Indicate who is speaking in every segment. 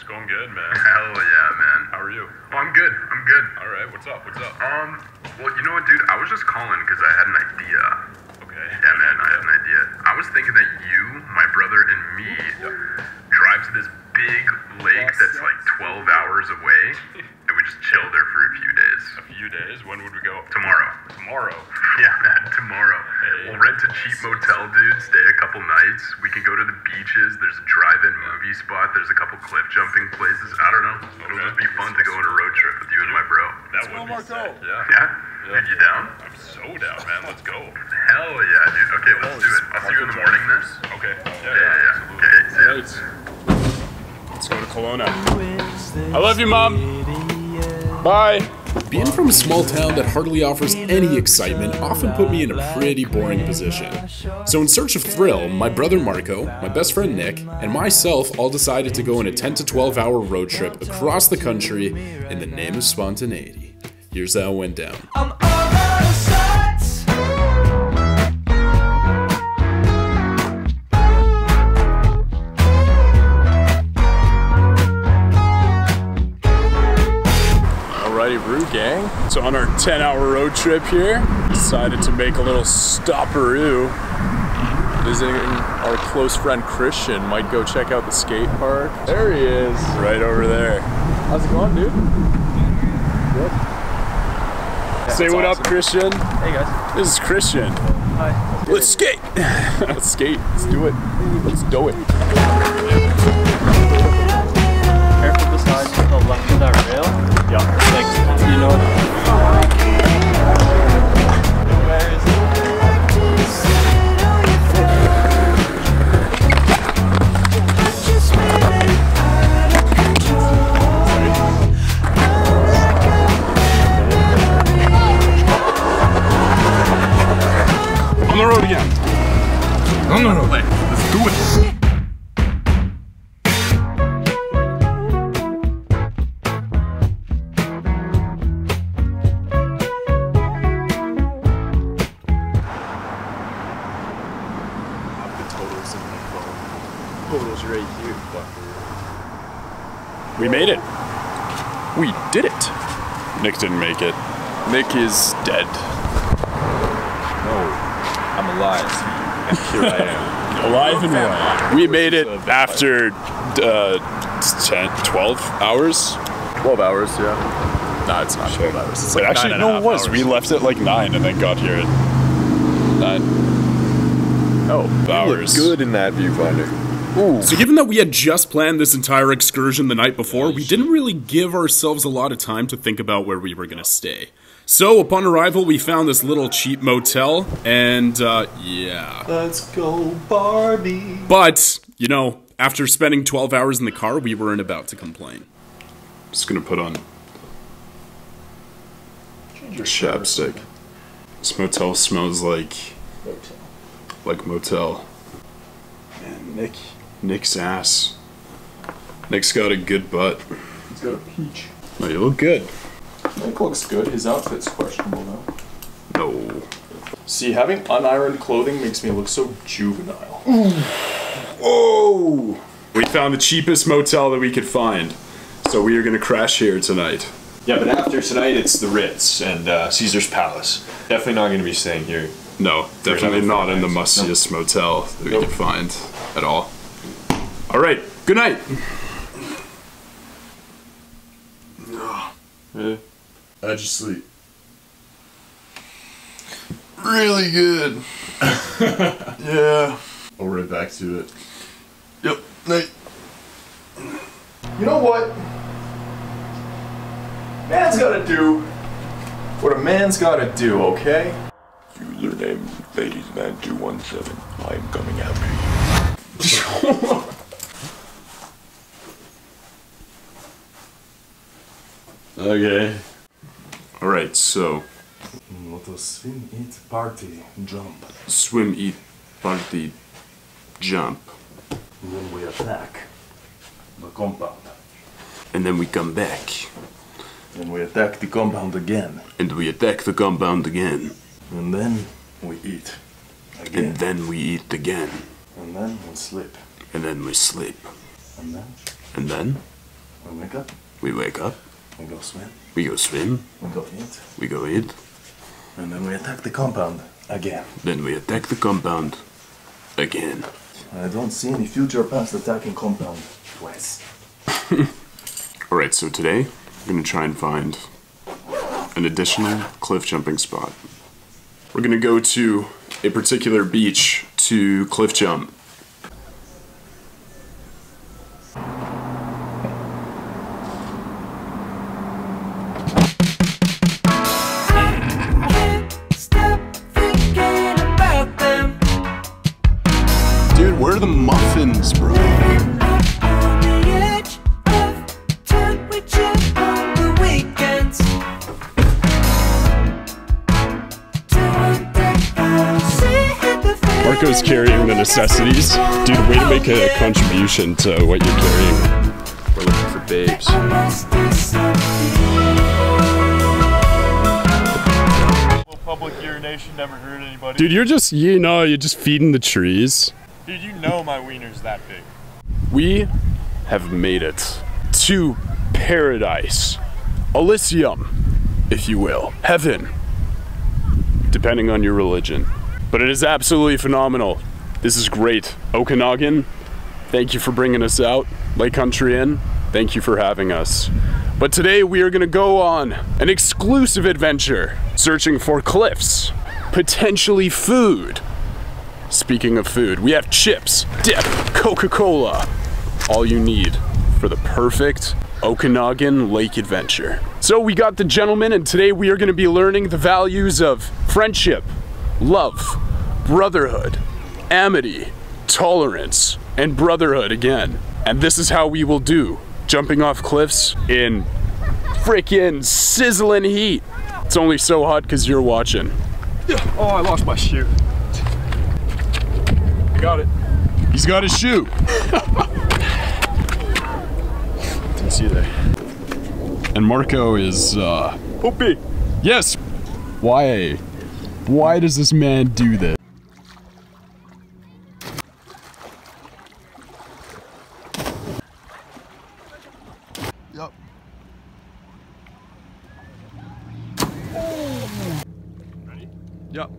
Speaker 1: going good, man.
Speaker 2: Hell yeah, man.
Speaker 1: How are you?
Speaker 2: Oh, I'm good. I'm good.
Speaker 1: All right, what's up? What's up?
Speaker 2: Well, you know what, dude? I was just calling because I had an idea.
Speaker 1: Okay.
Speaker 2: Yeah, man, I had an idea. I was thinking that you, my brother, and me drive to this big lake that's like 12 hours away, and we just chill there for a few days.
Speaker 1: A few days? When would we go?
Speaker 2: Tomorrow.
Speaker 1: Tomorrow?
Speaker 2: Yeah, man, tomorrow.
Speaker 1: Hey.
Speaker 2: We'll rent a cheap motel, dude, stay a couple nights. We can go to the beaches. There's a drive-in movie spot. There's a couple cliff jumping places. I don't know. It'll just be fun to go on a road trip with you and my bro.
Speaker 1: That would be sick. Yeah.
Speaker 2: Yeah? Dude, you down?
Speaker 1: I'm so down, man. Let's go.
Speaker 2: Hell yeah, dude. Okay, let's do it. I'll see you in the morning then.
Speaker 1: Okay.
Speaker 2: Yeah. Okay, see ya.
Speaker 1: Let's go to Kelowna. I love you, Mom. Bye.
Speaker 3: Being from a small town that hardly offers any excitement often put me in a pretty boring position. So in search of thrill, my brother Marco, my best friend Nick, and myself all decided to go on a 10 to 12 hour road trip across the country in the name of spontaneity. Here's how it went down.
Speaker 1: Alrighty, Roo gang. So on our 10-hour road trip here, decided to make a little stopperoo. Visiting our close friend Christian. Might go check out the skate park. There he is, right over there. How's it going, dude? Good. Yeah, say what up, Christian.
Speaker 4: Hey guys.
Speaker 1: This is Christian.
Speaker 4: Hi.
Speaker 1: Let's skate. Let's skate. Let's do it. Let's do it.
Speaker 4: Careful beside the left of that rail. Yeah. It's like, you know. Where is it?
Speaker 1: On the road again. No. Let's do it.
Speaker 4: Totals right here,
Speaker 1: We made it. We did it. Nick didn't make it. Nick is dead.
Speaker 5: No, I'm alive. Here I am.
Speaker 1: Alive and well. We made it after 10, 12 hours?
Speaker 5: 12 hours, yeah.
Speaker 1: Nah, it's not 12 hours. It's
Speaker 5: like
Speaker 1: actually,
Speaker 5: 9.5
Speaker 1: no, it was.
Speaker 5: hours.
Speaker 1: We left at like 9 and then got here at 9
Speaker 5: Oh,
Speaker 1: hours.
Speaker 5: good in that viewfinder.
Speaker 1: Ooh.
Speaker 3: So given that we had just planned this entire excursion the night before, we didn't really give ourselves a lot of time to think about where we were going to stay. So upon arrival, we found this little cheap motel, and yeah.
Speaker 5: Let's go, Barbie.
Speaker 3: But, you know, after spending 12 hours in the car, we weren't about to complain.
Speaker 1: Just gonna put on your chapstick. This motel smells like motel. Man, Nick's ass. Nick's got a good butt.
Speaker 5: He's got a peach.
Speaker 1: No, you look good.
Speaker 5: Nick looks good. His outfit's questionable though.
Speaker 1: No.
Speaker 5: See, having unironed clothing makes me look so juvenile.
Speaker 1: Whoa! We found the cheapest motel that we could find, so we are gonna crash here tonight.
Speaker 6: Yeah, but after tonight, it's the Ritz and Caesar's Palace. Definitely not going to be staying here.
Speaker 1: No, definitely not in the mustiest motel that we could find at all. All right, good night.
Speaker 5: Really?
Speaker 6: How'd you sleep? Really good. Yeah. I'll right back to it. Yep. Night.
Speaker 5: You know what? Man's gotta do what a man's gotta do, okay?
Speaker 6: Username ladiesman217. I'm coming after you. Okay.
Speaker 1: Alright, so
Speaker 6: Let us swim, eat, party, jump.
Speaker 1: swim, eat, party, jump.
Speaker 6: And then we attack the compound.
Speaker 1: And then we come back.
Speaker 6: And we attack the compound again.
Speaker 1: And we attack the compound again.
Speaker 6: And then we eat again.
Speaker 1: And then we eat again.
Speaker 6: And then we sleep.
Speaker 1: And then we sleep.
Speaker 6: And then
Speaker 1: And then
Speaker 5: We wake up.
Speaker 3: We wake up.
Speaker 5: We go swim.
Speaker 3: We go swim.
Speaker 5: We go eat.
Speaker 3: We go eat.
Speaker 5: And then we attack the compound again.
Speaker 3: Then we attack the compound again.
Speaker 5: I don't see any future past attacking compound twice.
Speaker 3: Alright, so today I'm gonna try and find an additional cliff jumping spot. We're gonna go to a particular beach to cliff jump. Dude, where are the muffins, bro? Marco's carrying the necessities. Dude, way to make a contribution to what you're carrying.
Speaker 6: We're looking for babes.
Speaker 7: Public urination never hurt anybody.
Speaker 3: Dude, you're just, you're just feeding the trees.
Speaker 7: Dude, you know my wiener's that big.
Speaker 3: We have made it to paradise. Elysium, if you will. Heaven. Depending on your religion. But it is absolutely phenomenal. This is great. Okanagan, thank you for bringing us out. Lake Country Inn, thank you for having us. But today we are gonna go on an exclusive adventure, searching for cliffs, potentially food. Speaking of food, we have chips, dip, Coca-Cola. All you need for the perfect Okanagan lake adventure. So we got the gentleman, and today we are gonna be learning the values of friendship, love, brotherhood, amity, tolerance, and brotherhood again. And this is how we will do, jumping off cliffs in freaking sizzling heat. It's only so hot because you're watching.
Speaker 6: Oh, I lost my shoe. I got it.
Speaker 3: He's got his shoe.
Speaker 6: Didn't see you there.
Speaker 3: And Marco is,
Speaker 6: Poopy.
Speaker 3: yes. Why? Why does this man do this?
Speaker 5: Yep.
Speaker 3: Ready? Yep.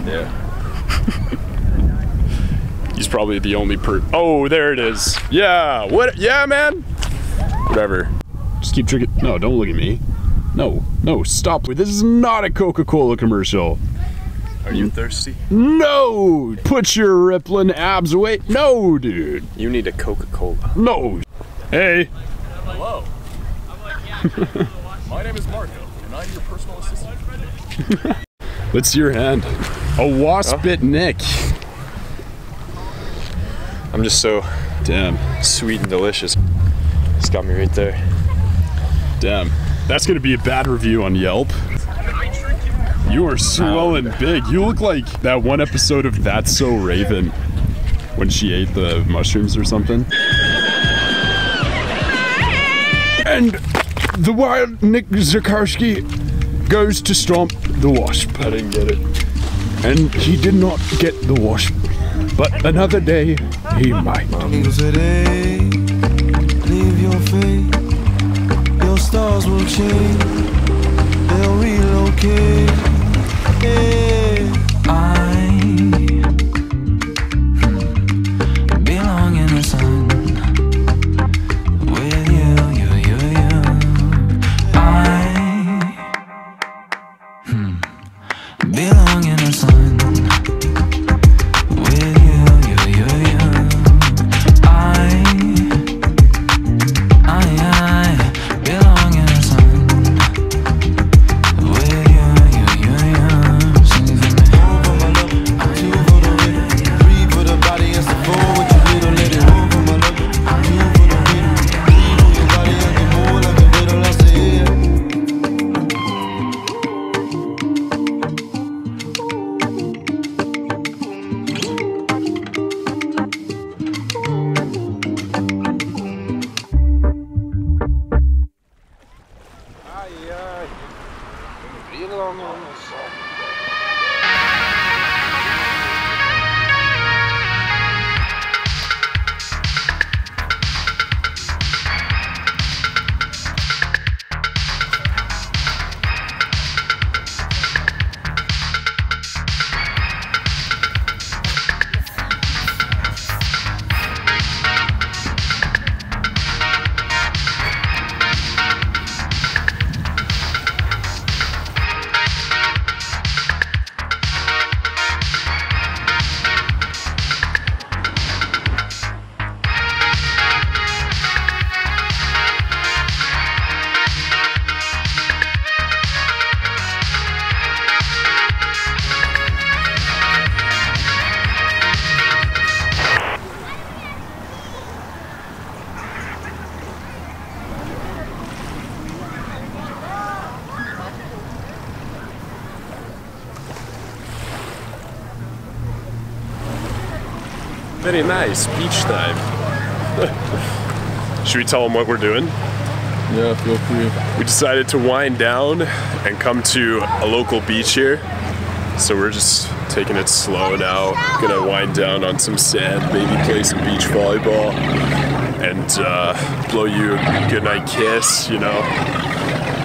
Speaker 6: Yeah.
Speaker 3: He's probably the only oh, there it is. Yeah, what? Yeah, man. Whatever. Just keep drinking. No, don't look at me. No, no, stop. This is not a Coca-Cola commercial.
Speaker 6: Are you thirsty?
Speaker 3: No! Put your rippling abs away. No, dude.
Speaker 6: You need a Coca-Cola.
Speaker 3: No. Hey.
Speaker 1: Hello. My name is Marco, and I'm your personal assistant.
Speaker 3: Let's see your hand. A wasp bit Nick.
Speaker 6: I'm just so
Speaker 3: Damn.
Speaker 6: sweet and delicious. It's got me right there.
Speaker 3: Damn. That's gonna be a bad review on Yelp. You are swollen big. You look like that one episode of That's So Raven when she ate the mushrooms or something. And the wild Nick Zakarski goes to stomp the wasp.
Speaker 6: I didn't get it.
Speaker 3: And he did not get the wasp. But another day, he might.
Speaker 8: Leave your fate. Your stars will change. They'll relocate. I belong in the sun with you. I belong in the sun.
Speaker 1: Very nice, beach time. Should we tell them what we're doing?
Speaker 5: Yeah, feel free.
Speaker 1: We decided to wind down and come to a local beach here. So we're just taking it slow now. Gonna wind down on some sand, maybe play some beach volleyball, and blow you a goodnight kiss, you know.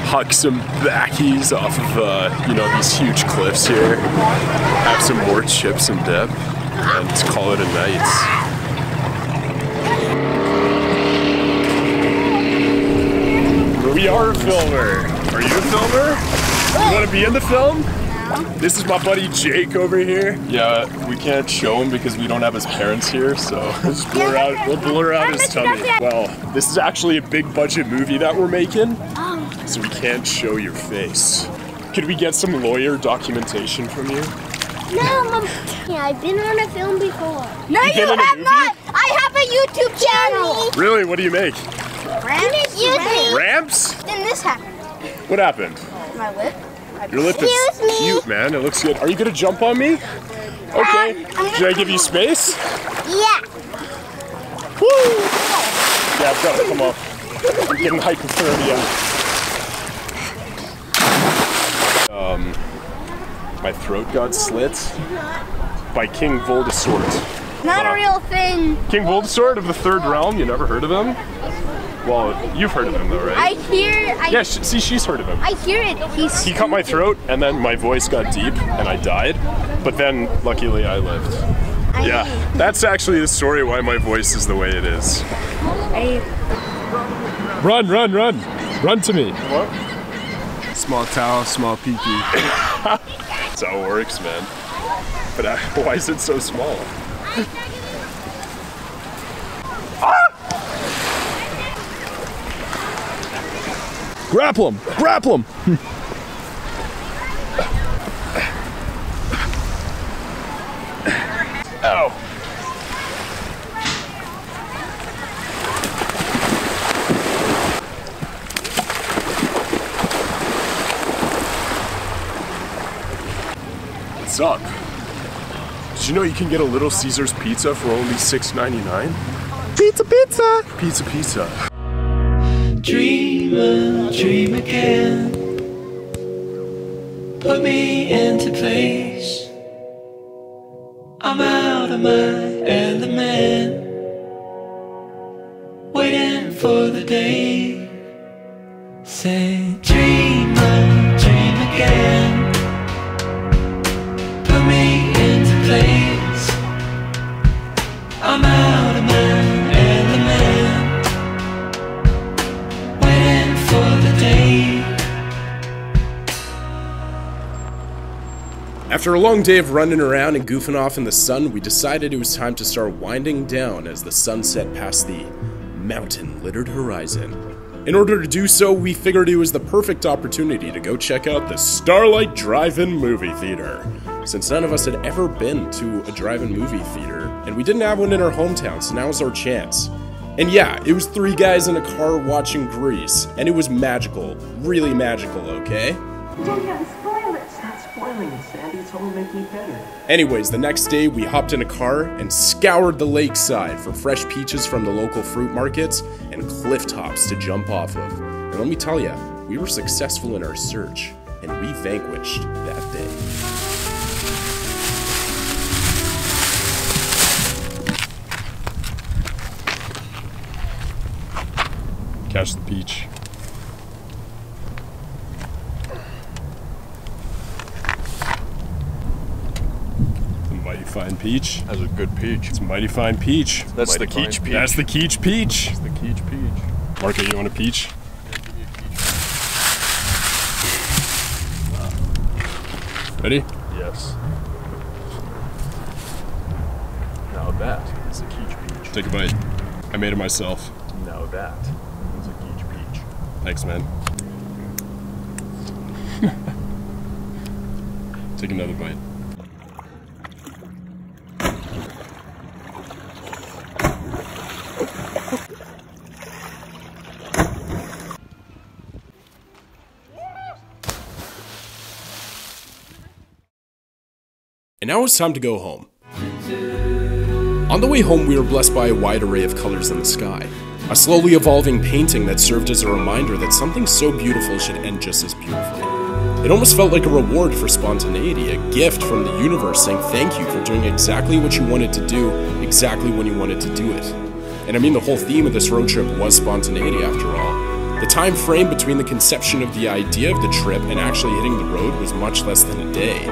Speaker 1: Hug some backies off of, you know, these huge cliffs here. Have some more chips and dip, and call it a night. We are a filmer. Are you a filmer? You want to be in the film? No. This is my buddy Jake over here. Yeah, we can't show him because we don't have his parents here, so we'll just blur out his tummy. Well, this is actually a big budget movie that we're making, so we can't show your face. Could we get some lawyer documentation from you?
Speaker 9: No, Mom. Yeah, I've been on a film before. No,
Speaker 1: You've
Speaker 9: you
Speaker 1: been in a
Speaker 9: have
Speaker 1: movie?
Speaker 9: not. I have a YouTube channel.
Speaker 1: Really? What do you make?
Speaker 9: Ramps.
Speaker 1: Ramps?
Speaker 9: Then this happened.
Speaker 1: What happened?
Speaker 9: My lip.
Speaker 1: Your lip is cute, man. It looks good. Are you gonna jump on me? Okay. Should I give you space?
Speaker 9: Yeah.
Speaker 1: Woo! Yeah, I've got to come up. I'm getting hypothermia. My throat got slit by King Voldemort.
Speaker 9: Not a real thing.
Speaker 1: King Voldemort of the Third Realm. You never heard of him? Well, you've heard of him though, right?
Speaker 9: I hear.
Speaker 1: Yeah, see, she's heard of him.
Speaker 9: I hear it.
Speaker 1: He cut my throat, and then my voice got deep, and I died. But then, luckily, I lived. Yeah, that's actually the story why my voice is the way it is. Run, run, run. Run to me. What?
Speaker 5: Small towel, small pee-pee.
Speaker 1: That's how it works, man. But why is it so small? Grapple him! Grapple him! Ow! What's up? Did you know you can get a Little Caesars pizza for only $6.99? Pizza, pizza! Pizza, pizza.
Speaker 8: Dreamer, dream again. Put me into place. I'm out of my element, waiting for the day. Say, dreamer, dream again. Put me into place. I'm out of my element, waiting for the day.
Speaker 3: After a long day of running around and goofing off in the sun, we decided it was time to start winding down as the sun set past the mountain-littered horizon. In order to do so, we figured it was the perfect opportunity to go check out the Starlight Drive-In Movie Theater, since none of us had ever been to a drive-in movie theater, and we didn't have one in our hometown, so now's our chance. And yeah, it was 3 guys in a car watching Grease, and it was magical, really magical, okay?
Speaker 10: Don't spoil it. Stop spoiling it, Sandy. It's only making it better.
Speaker 3: Anyways, the next day we hopped in a car and scoured the lakeside for fresh peaches from the local fruit markets and cliff tops to jump off of. And let me tell ya, we were successful in our search, and we vanquished that day.
Speaker 1: Catch the peach. Mighty fine peach.
Speaker 6: That's a good peach.
Speaker 1: It's a mighty fine peach.
Speaker 6: That's the Keech peach.
Speaker 1: That's the Keech peach.
Speaker 6: That's the Keech peach.
Speaker 1: Marco, you want a peach? Ready?
Speaker 6: Yes. Now that is a Keech peach.
Speaker 1: Take a bite. I made it myself.
Speaker 6: Now that is a Keech peach.
Speaker 1: Thanks, man. Take another bite.
Speaker 3: And now it's time to go home. On the way home, we were blessed by a wide array of colors in the sky. A slowly evolving painting that served as a reminder that something so beautiful should end just as beautifully. It almost felt like a reward for spontaneity, a gift from the universe saying thank you for doing exactly what you wanted to do, exactly when you wanted to do it. And I mean, the whole theme of this road trip was spontaneity after all. The time frame between the conception of the idea of the trip and actually hitting the road was much less than a day.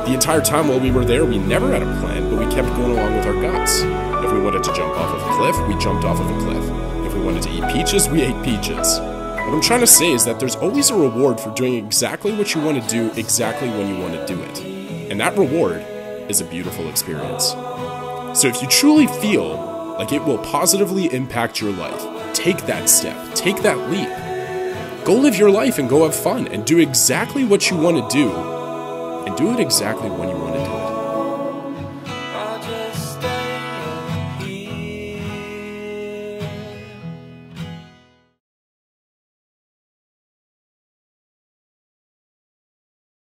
Speaker 3: The entire time while we were there, we never had a plan, but we kept going along with our guts. If we wanted to jump off of a cliff, we jumped off of a cliff. If we wanted to eat peaches, we ate peaches. What I'm trying to say is that there's always a reward for doing exactly what you want to do, exactly when you want to do it. And that reward is a beautiful experience. So if you truly feel like it will positively impact your life, take that step, take that leap. Go live your life and go have fun and do exactly what you want to do, and do it exactly when you want to.